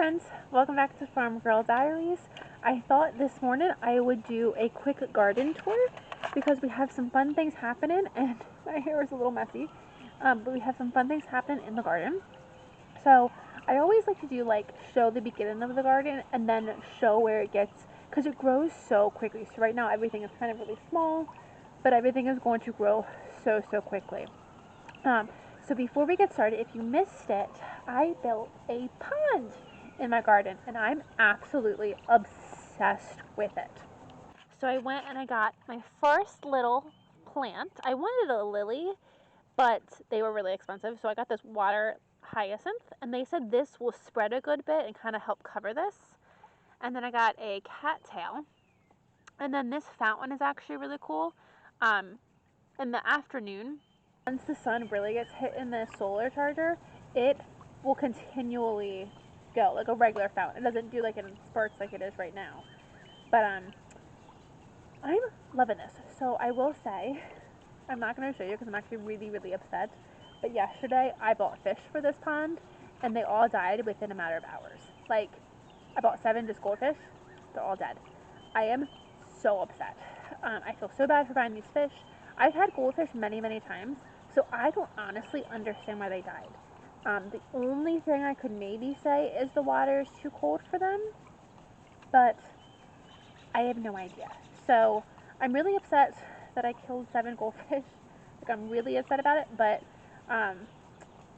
friends, welcome back to Farm Girl Diaries. I thought this morning I would do a quick garden tour because we have some fun things happening and my hair is a little messy, but we have some fun things happening in the garden. So I always like to do show the beginning of the garden and then show where it gets, because it grows so quickly. So right now everything is kind of really small, but everything is going to grow so quickly. Um, so before we get started, if you missed it, I built a pond in my garden and I'm absolutely obsessed with it. So I went and I got my first little plant. I wanted a lily, but they were really expensive. So I got this water hyacinth and they said this will spread a good bit and kind of help cover this. And then I got a cattail. And then this fountain is actually really cool. In the afternoon, once the sun really gets hit in the solar charger, it will continually go like a regular fountain. It doesn't do like it in spurts like it is right now. But I'm loving this. So I will say, I'm not going to show you because I'm actually really upset. But yesterday I bought fish for this pond, and they all died within a matter of hours. Like, I bought 7 just goldfish. They're all dead. I am so upset. I feel so bad for buying these fish. I've had goldfish many times, so I don't honestly understand why they died. The only thing I could maybe say is the water is too cold for them, but I have no idea. So I'm really upset that I killed 7 goldfish. Like, I'm really upset about it, but um,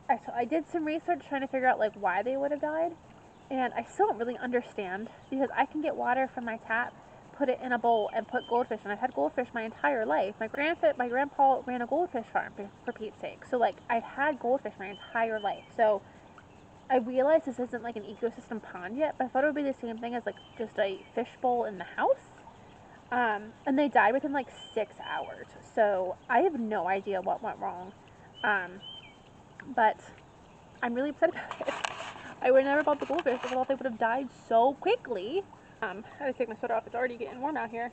I did some research trying to figure out like why they would have died, and I still don't really understand because I can get water from my tap, put it in a bowl, and put goldfish. And I've had goldfish my entire life. My grandpa ran a goldfish farm for Pete's sake. So like I've had goldfish my entire life. So I realize this isn't like an ecosystem pond yet, but I thought it would be the same thing as like just a fish bowl in the house. And they died within like 6 hours. So I have no idea what went wrong. But I'm really upset about it. I would never bought the goldfish. I thought they would have died so quickly. I had to take my sweater off. It's already getting warm out here.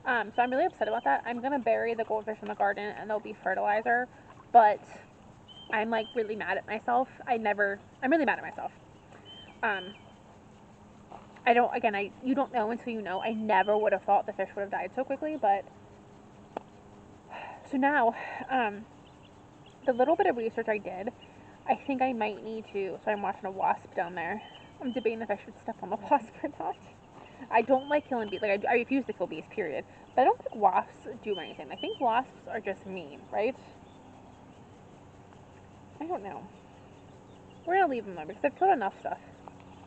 So I'm really upset about that. I'm gonna bury the goldfish in the garden, and they'll be fertilizer. But I'm like really mad at myself. I'm really mad at myself. Um, I don't. Again, you don't know until you know. I never would have thought the fish would have died so quickly. But so now, the little bit of research I did, I think I might need to. So I'm watching a wasp down there. I'm debating if I should step on the wasp or not. I don't like killing bees. Like, I refuse to kill bees, period. But I don't think wasps do anything. I think wasps are just mean, right? I don't know. We're gonna leave them though because I've killed enough stuff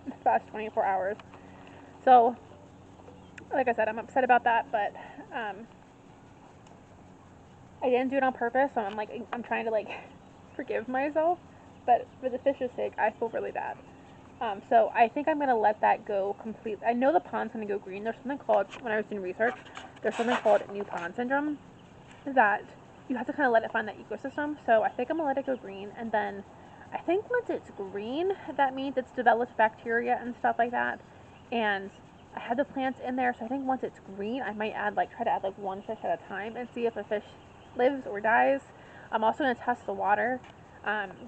in the past 24 hours. So, like I said, I'm upset about that, but I didn't do it on purpose. So I'm trying to forgive myself. But for the fish's sake, I feel really bad. So I think I'm gonna let that go completely. I know the pond's gonna go green. There's something called, when I was doing research, there's something called new pond syndrome, that you have to kind of let it find that ecosystem. So I think I'm gonna let it go green, and then I think once it's green, that means it's developed bacteria and stuff like that. And I had the plants in there, so I think once it's green, I might try to add like 1 fish at a time and see if a fish lives or dies. I'm also gonna test the water.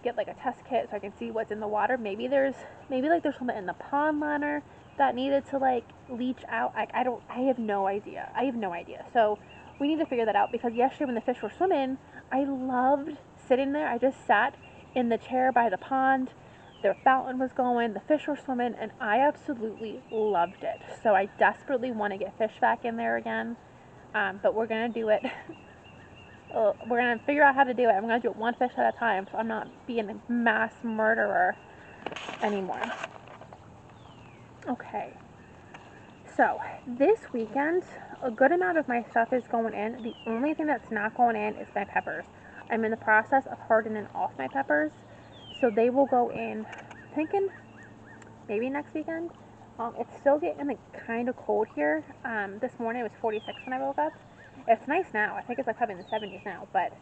Get like a test kit so I can see what's in the water. Maybe there's something in the pond liner that needed to leach out. I have no idea. So we need to figure that out, because yesterday when the fish were swimming, I loved sitting there. I just sat in the chair by the pond. Their fountain was going, the fish were swimming, and I absolutely loved it. So I desperately want to get fish back in there again. But we're gonna do it. We're gonna figure out how to do it. I'm gonna do it 1 fish at a time, so I'm not being a mass murderer anymore. Okay. So this weekend, a good amount of my stuff is going in. The only thing that's not going in is my peppers. I'm in the process of hardening off my peppers, so they will go in. I'm thinking maybe next weekend. It's still getting kind of cold here. This morning it was 46 when I woke up. It's nice now. I think it's probably in the 70s now, but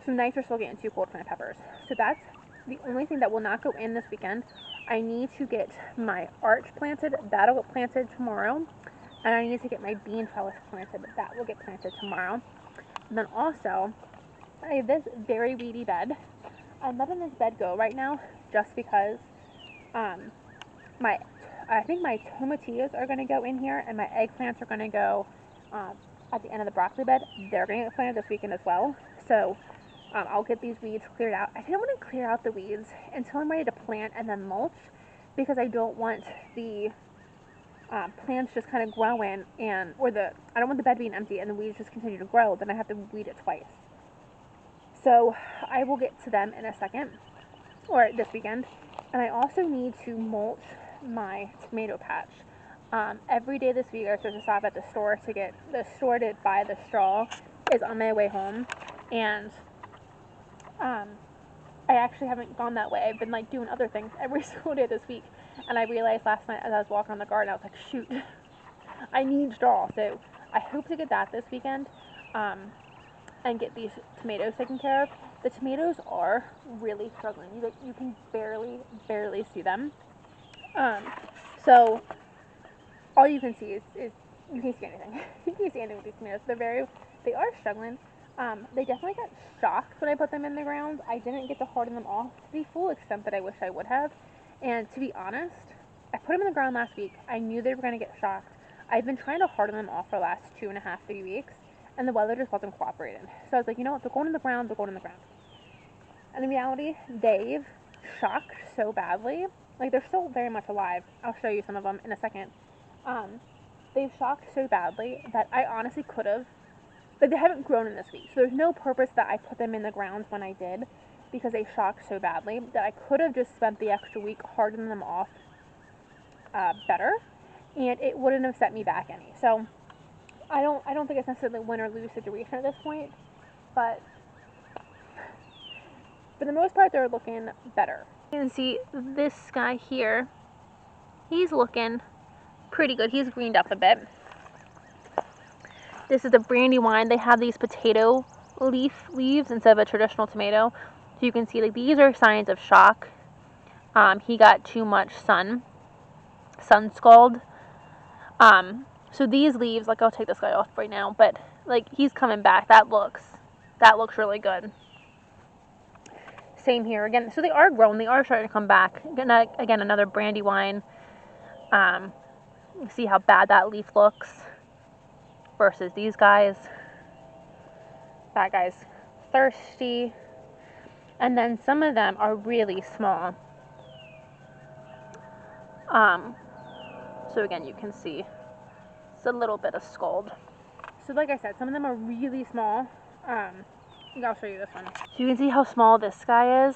some nights are still getting too cold for my peppers. So that's the only thing that will not go in this weekend. I need to get my arch planted. That'll get planted tomorrow. And I need to get my bean trellis planted. That will get planted tomorrow. And then also, I have this very weedy bed. I'm letting this bed go right now just because I think my tomatillos are going to go in here, and my eggplants are going to go at the end of the broccoli bed. They're going to get planted this weekend as well. So I'll get these weeds cleared out. I didn't want to clear out the weeds until I'm ready to plant and then mulch, because I don't want the plants just kind of growing, I don't want the bed being empty and the weeds just continue to grow. Then I have to weed it twice. So I will get to them in a second, or this weekend. And I also need to mulch my tomato patch. Every day this week I was supposed to stop at the store to buy the straw is on my way home, and I actually haven't gone that way. I've been like doing other things every single day this week, and I realized last night as I was walking on the garden, I was like, shoot, I need straw. So I hope to get that this weekend, and get these tomatoes taken care of. The tomatoes are really struggling. You can barely see them. So all you can see is you can't see anything. You can't see anything with these tomatoes. They are struggling. They definitely got shocked when I put them in the ground. I didn't get to harden them off to the full extent that I wish I would have. And to be honest, I put them in the ground last week. I knew they were going to get shocked. I've been trying to harden them off for the last 2.5, 3 weeks, and the weather just wasn't cooperating. So I was like, you know what, they're going in the ground, they're going in the ground. And in reality, they've shocked so badly. Like, they're still very much alive. I'll show you some of them in a second. They've shocked so badly that I honestly could have, like, they haven't grown in this week. So there's no purpose that I put them in the ground when I did, because they shocked so badly that I could have just spent the extra week hardening them off better, and it wouldn't have set me back any. So I don't think it's necessarily a win or lose situation at this point, but for the most part, they're looking better. You can see this guy here, he's looking pretty good. He's greened up a bit. This is the Brandywine. They have these potato leaves instead of a traditional tomato. So you can see, like, these are signs of shock. He got too much sun scald. So these leaves, like, I'll take this guy off right now, but like, he's coming back. That looks really good. Same here again. So they are growing. They are starting to come back. Again, another Brandywine. See how bad that leaf looks versus these guys. That guy's thirsty. And then some of them are really small. So again, you can see it's a little bit of scald. So like I said, some of them are really small. I'll show you this one. So you can see how small this guy is.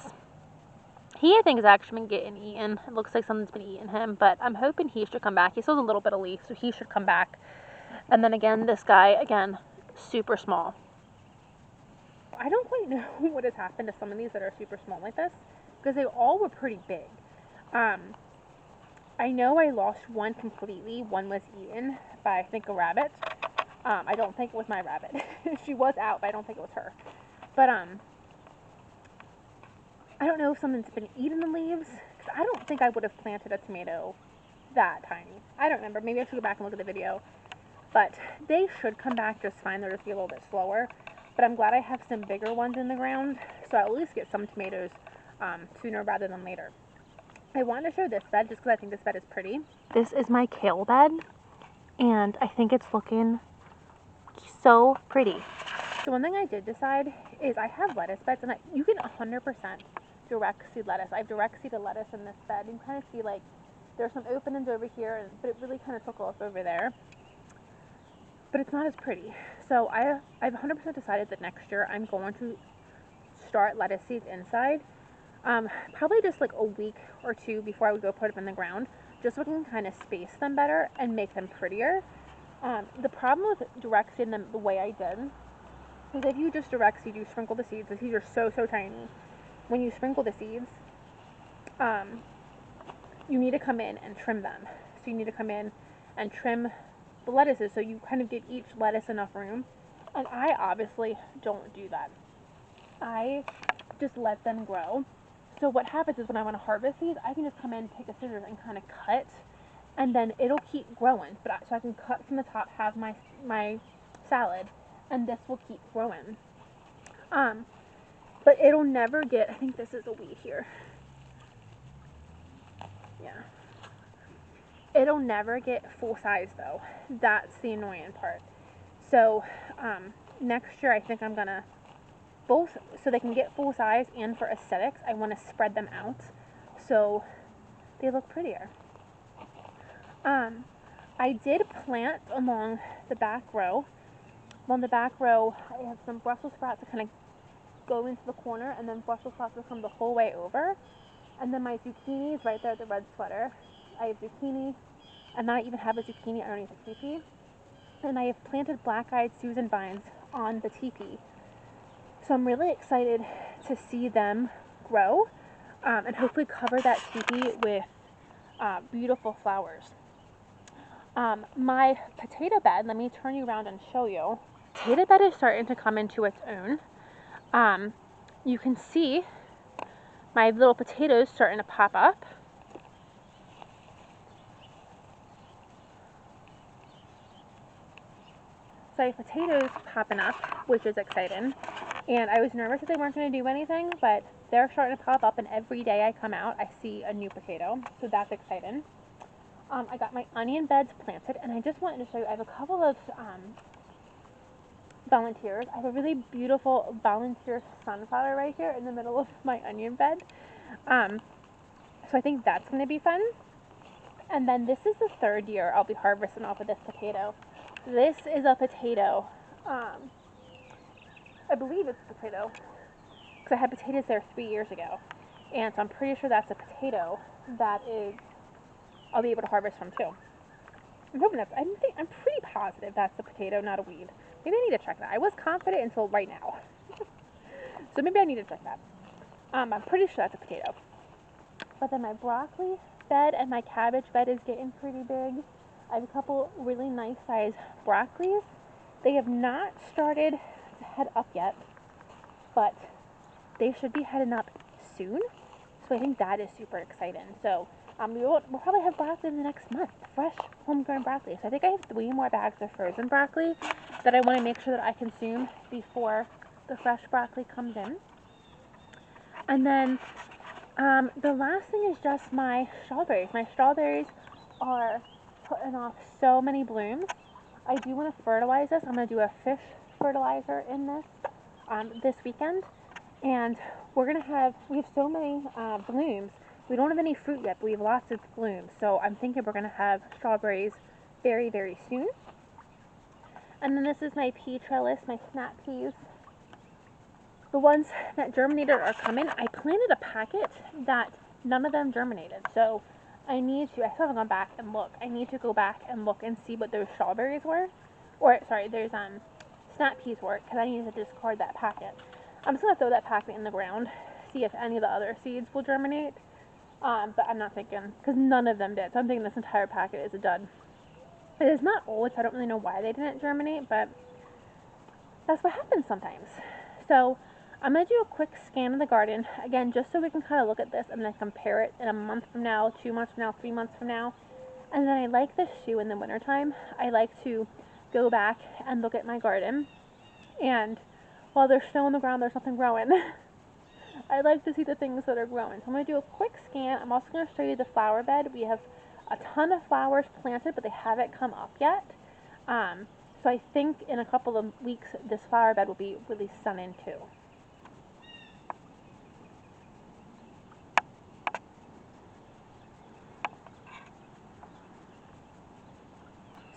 He, I think, has actually been getting eaten. It looks like something's been eating him, but I'm hoping he should come back. He still has a little bit of leaf, so he should come back. And then again, this guy, again, super small. I don't quite know what has happened to some of these that are super small like this, because they all were pretty big. I know I lost one completely. One was eaten by, I think, a rabbit. I don't think it was my rabbit. She was out, but I don't think it was her. But I don't know if something's been eating the leaves, because I don't think I would have planted a tomato that tiny. I don't remember. Maybe I should go back and look at the video. But they should come back just fine. They'll just be a little bit slower. But I'm glad I have some bigger ones in the ground, so I'll at least get some tomatoes sooner rather than later. I wanted to show this bed just because I think this bed is pretty. This is my kale bed, and I think it's looking so pretty. So one thing I did decide is I have lettuce beds, and you can 100% direct seed lettuce. I've direct seeded lettuce in this bed. You can kind of see, like, there's some openings over here, but it really kind of took off over there. But it's not as pretty. So I've 100% decided that next year I'm going to start lettuce seeds inside. Probably just like a week or two before I would go put them in the ground, just so I can kind of space them better and make them prettier. The problem with direct seeding them the way I did is if you just direct seed, you sprinkle the seeds. The seeds are so tiny. When you sprinkle the seeds, you need to come in and trim them. So you need to come in and trim the lettuces so you kind of give each lettuce enough room. And I obviously don't do that. I just let them grow. So what happens is when I want to harvest these, I can just come in, take a scissors, and kind of cut, and then it'll keep growing. So I can cut from the top, have my salad, and this will keep growing. But it'll never get, I think this is a weed here. Yeah. It'll never get full size though. That's the annoying part. So next year I think I'm gonna both, so they can get full size and for aesthetics, I want to spread them out so they look prettier. I did plant along the back row. Along the back row, I have some Brussels sprouts that kind of go into the corner, and then Brussels sprouts will come the whole way over. And then my zucchini is right there at the red sweater. I have zucchini, and then I even have a zucchini underneath the teepee. And I have planted black-eyed Susan vines on the teepee. So I'm really excited to see them grow and hopefully cover that teepee with beautiful flowers. My potato bed, let me turn you around and show you. Potato bed is starting to come into its own. You can see my little potatoes starting to pop up. So I have potatoes popping up, which is exciting. And I was nervous that they weren't going to do anything, but they're starting to pop up, and every day I come out, I see a new potato. So that's exciting. I got my onion beds planted, and I just wanted to show you, I have a couple of volunteers. I have a really beautiful volunteer sunflower right here in the middle of my onion bed. So I think that's going to be fun. And then this is the third year I'll be harvesting off of this potato. This is a potato. I believe it's a potato, because I had potatoes there 3 years ago. And so I'm pretty sure that's a potato that I'll be able to harvest from too. I'm hoping I'm pretty positive that's a potato, not a weed. Maybe I need to check that. I was confident until right now. So maybe I need to check that. I'm pretty sure that's a potato. But then my broccoli bed and my cabbage bed is getting pretty big. I have a couple really nice sized broccolis. They have not started to head up yet, but they should be heading up soon. So I think that is super exciting. So we'll probably have broccoli in the next month, fresh homegrown broccoli. So I think I have 3 more bags of frozen broccoli that I want to make sure that I consume before the fresh broccoli comes in. And then the last thing is just my strawberries. My strawberries are putting off so many blooms. I do want to fertilize this. I'm going to do a fish fertilizer in this weekend. And we have so many blooms. We don't have any fruit yet, but we have lots of blooms. So I'm thinking we're going to have strawberries very, very soon. And then this is my pea trellis, my snap peas. The ones that germinated are coming. I planted a packet that none of them germinated. So I still haven't gone back and look. I need to go back and look and see what those strawberries were. Or, sorry, there's snap peas were, because I need to discard that packet. I'm just going to throw that packet in the ground, see if any of the other seeds will germinate. But I'm not thinking, because none of them did. So I'm thinking this entire packet is a dud. It is not old, so I don't really know why they didn't germinate, but that's what happens sometimes. So I'm going to do a quick scan of the garden, again, just so we can kind of look at this and then compare it in a month from now, 2 months from now, 3 months from now. And then I like this shoe in the wintertime. I like to go back and look at my garden, and while there's snow on the ground, there's nothing growing. I like to see the things that are growing. So I'm going to do a quick scan. I'm also going to show you the flower bed. We have a ton of flowers planted, but they haven't come up yet. So I think in a couple of weeks, this flower bed will be really stunning too.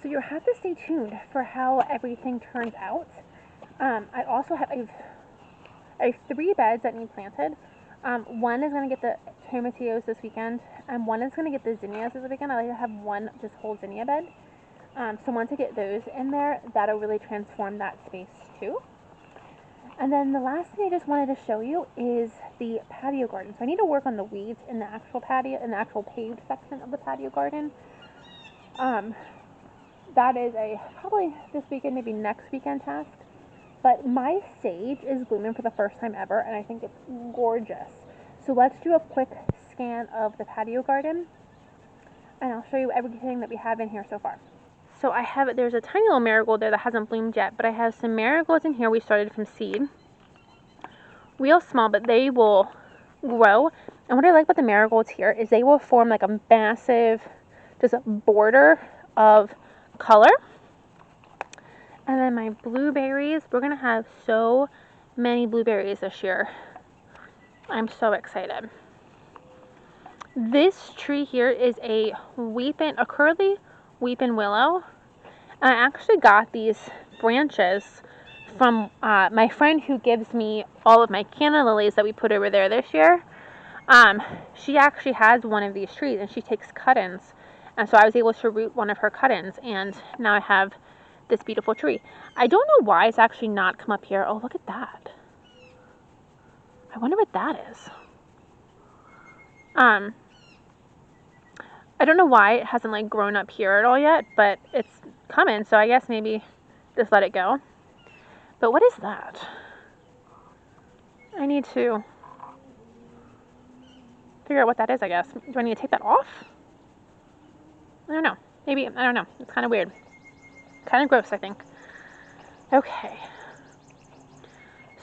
So you'll have to stay tuned for how everything turns out. I also have 3 beds that need planted. One is going to get the tomatillos this weekend, and one is going to get the zinnias this weekend. I like to have one just whole zinnia bed. So once I get those in there, that'll really transform that space too. And then the last thing I just wanted to show you is the patio garden. So I need to work on the weeds in the actual patio, in the actual paved section of the patio garden. That is probably this weekend, maybe next weekend task. But my sage is blooming for the first time ever, and I think it's gorgeous. So let's do a quick scan of the patio garden, and I'll show you everything that we have in here so far. So there's a tiny little marigold there that hasn't bloomed yet, but I have some marigolds in here we started from seed. Real small, but they will grow. And what I like about the marigolds here is they will form like a massive just a border of color. And then my blueberries, we're going to have so many blueberries this year. I'm so excited. This tree here is a curly weeping willow. And I actually got these branches from my friend who gives me all of my canna lilies that we put over there this year. She actually has one of these trees and she takes cut-ins. And so I was able to root one of her cut-ins and now I have this beautiful tree. I don't know why it's actually not come up here. Oh, look at that. I wonder what that is. I don't know why it hasn't like grown up here at all yet, but it's coming, so I guess maybe just let it go. But what is that? I need to figure out what that is, I guess. Do I need to take that off? I don't know. Maybe, I don't know. It's kind of weird. Kind of gross, I think. Okay.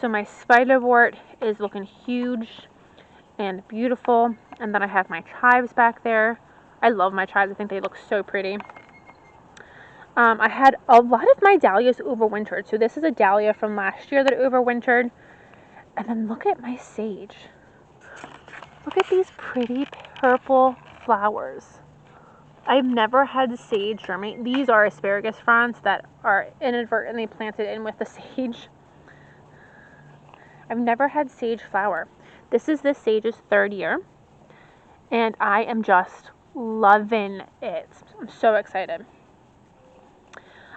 So my spiderwort is looking huge and beautiful. And then I have my chives back there. I love my chives. I think they look so pretty. I had a lot of my dahlias overwintered. So this is a dahlia from last year that overwintered. And then look at my sage. Look at these pretty purple flowers. I've never had sage germinate. These are asparagus fronds that are inadvertently planted in with the sage. I've never had sage flower. This is this sage's 3rd year. And I am just loving it. I'm so excited.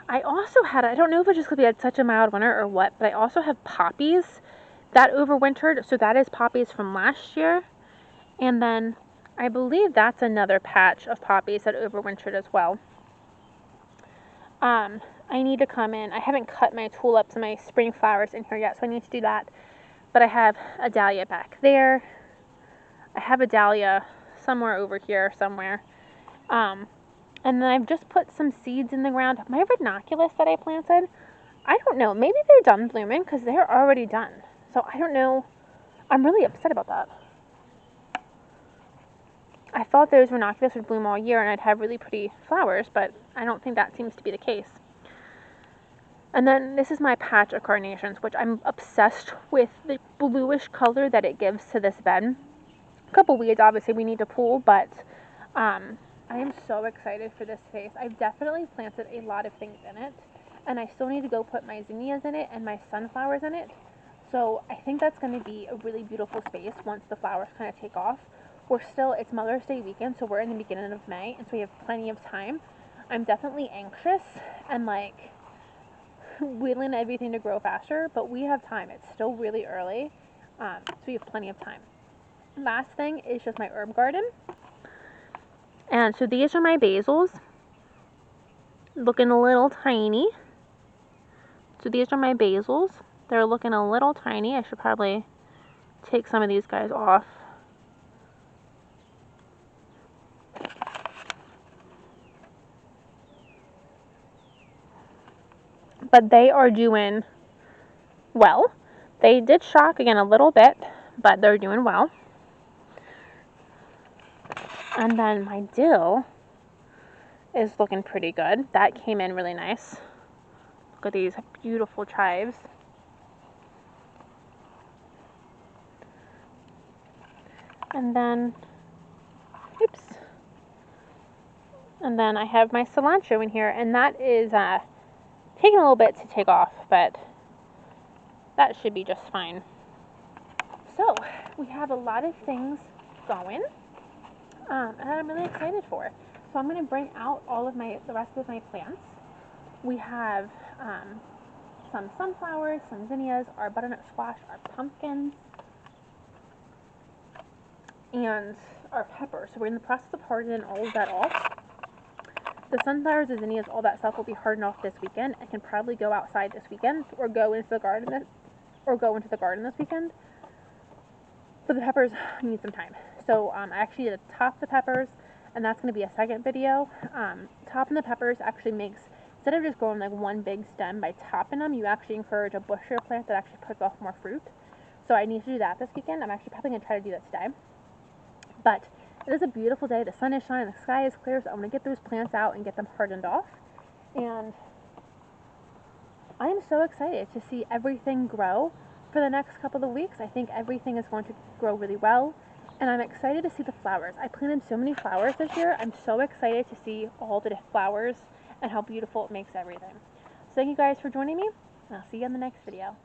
I also had, I don't know if it's just because we had such a mild winter or what, but I also have poppies that overwintered. So that is poppies from last year. And then I believe that's another patch of poppies that overwintered as well. I need to come in. I haven't cut my tulips and my spring flowers in here yet, so I need to do that. But I have a dahlia back there. I have a dahlia somewhere over here somewhere. And then I've just put some seeds in the ground. My ranunculus that I planted, I don't know. Maybe they're done blooming because they're already done. So I don't know. I'm really upset about that. I thought those ranunculus would bloom all year and I'd have really pretty flowers, but I don't think that seems to be the case. And then this is my patch of carnations, which I'm obsessed with the bluish color that it gives to this bed. A couple weeds, obviously, we need to pull, but I am so excited for this space. I've definitely planted a lot of things in it, and I still need to go put my zinnias in it and my sunflowers in it. So I think that's going to be a really beautiful space once the flowers kind of take off. It's Mother's Day weekend, so we're in the beginning of May, and so we have plenty of time. I'm definitely anxious and like willing everything to grow faster, but we have time. It's still really early, so we have plenty of time. Last thing is just my herb garden. And so these are my basils, looking a little tiny. So these are my basils. They're looking a little tiny. I should probably take some of these guys off. But they are doing well. They did shock again a little bit, but they're doing well. And then my dill is looking pretty good. That came in really nice. Look at these beautiful chives. And then, oops. And then I have my cilantro in here, and that is taking a little bit to take off, but that should be just fine. So we have a lot of things going, and I'm really excited for. So I'm going to bring out all of the rest of my plants. We have some sunflowers, some zinnias, our butternut squash, our pumpkins, and our peppers. So we're in the process of hardening all of that off. The sunflowers, the zinnias, all that stuff will be hardened off this weekend. I can probably go outside this weekend or go into the garden this weekend. But the peppers need some time. So I actually did top the peppers, and that's going to be a second video. Topping the peppers actually makes, instead of just growing like one big stem by topping them, you actually encourage a bushier plant that actually puts off more fruit. So I need to do that this weekend. I'm actually probably going to try to do that today. But It is a beautiful day. The sun is shining, the sky is clear, so I'm going to get those plants out and get them hardened off. And I am so excited to see everything grow for the next couple of weeks. I think everything is going to grow really well, and I'm excited to see the flowers. I planted so many flowers this year. I'm so excited to see all the flowers and how beautiful it makes everything. So thank you guys for joining me, and I'll see you in the next video.